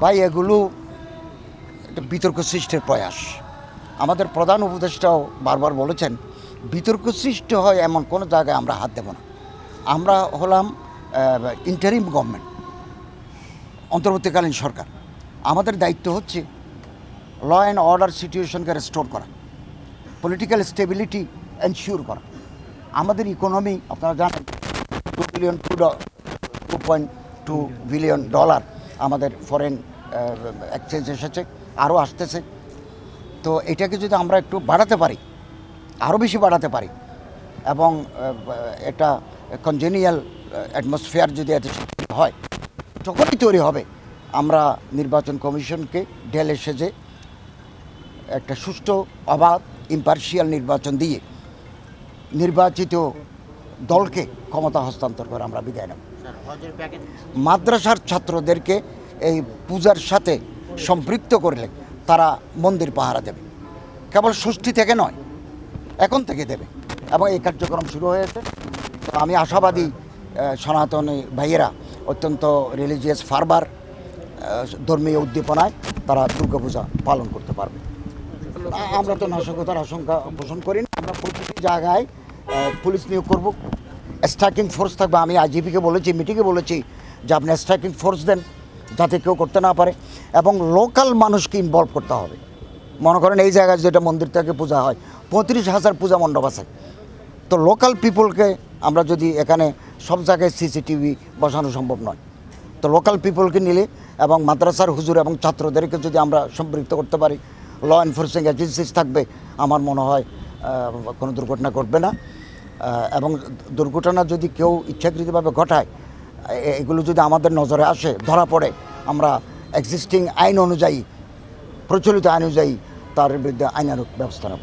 ভাই এগুলো একটা বিতর্ক সৃষ্টির প্রয়াস। আমাদের প্রধান উপদেষ্টাও বারবার বলেছেন বিতর্ক সৃষ্টি হয় এমন কোনো জায়গায় আমরা হাত দেব না। আমরা হলাম ইন্টারিম গভর্নমেন্ট, অন্তর্বর্তীকালীন সরকার। আমাদের দায়িত্ব হচ্ছে ল অ্যান্ড অর্ডার সিচুয়েশনকে রেস্টোর করা, পলিটিক্যাল স্টেবিলিটি এনশিওর করা। আমাদের ইকোনমি আপনারা জানেন 2.2 বিলিয়ন ডলার আমাদের ফরেন এক্সচেঞ্জ এসেছে, আরও আসতেছে। তো এটাকে যদি আমরা একটু বাড়াতে পারি, আরও বেশি বাড়াতে পারি, এবং এটা কনজেনিয়াল অ্যাটমসফিয়ার যদি এত হয়, যখনই তৈরি হবে আমরা নির্বাচন কমিশনকে ঢেলে সেজে একটা সুষ্ঠু, অবাধ, ইম্পার্শিয়াল নির্বাচন দিয়ে নির্বাচিত দলকে ক্ষমতা হস্তান্তর করে আমরা বিদায় নেব। মাদ্রাসার ছাত্রদেরকে এই পূজার সাথে সম্পৃক্ত করলে তারা মন্দির পাহারা দেবে, কেবল ষষ্ঠী থেকে নয়, এখন থেকে দেবে, এবং এই কার্যক্রম শুরু হয়েছে। তো আমি আশাবাদী সনাতনী ভাইয়েরা অত্যন্ত রিলিজিয়াস ফারবার, ধর্মীয় উদ্দীপনায় তারা দুর্গাপূজা পালন করতে পারবে। আমরা তো নাশকতার আশঙ্কা পোষণ করি না। আমরা প্রতিটি জায়গায় পুলিশ নিয়োগ করব, স্ট্রাইকিং ফোর্স থাকবে। আমি আইজিপিকে বলেছি, মিটিংয়ে বলেছি যে আপনি স্ট্রাইকিং ফোর্স দেন যাতে কেউ করতে না পারে, এবং লোকাল মানুষকে ইনভলভ করতে হবে। মনে করেন এই জায়গায় যেটা মন্দির থেকে পূজা হয় 35,000 পূজা মণ্ডপ আছে, তো লোকাল পিপলকে আমরা যদি এখানে সব জায়গায় সিসিটিভি বসানো সম্ভব নয়, তো লোকাল পিপলকে নিলে এবং মাদ্রাসার হুজুর এবং ছাত্রদেরকে যদি আমরা সম্পৃক্ত করতে পারি, ল এনফোর্সিং এজেন্সিস থাকবে, আমার মনে হয় কোনো দুর্ঘটনা ঘটবে না। এবং দুর্ঘটনা যদি কেউ ইচ্ছাকৃতভাবে ঘটায়, এগুলো যদি আমাদের নজরে আসে, ধরা পড়ে, আমরা এক্সিস্টিং আইন অনুযায়ী, প্রচলিত আইন অনুযায়ী তার বিরুদ্ধে আইনানুগ ব্যবস্থা নেব।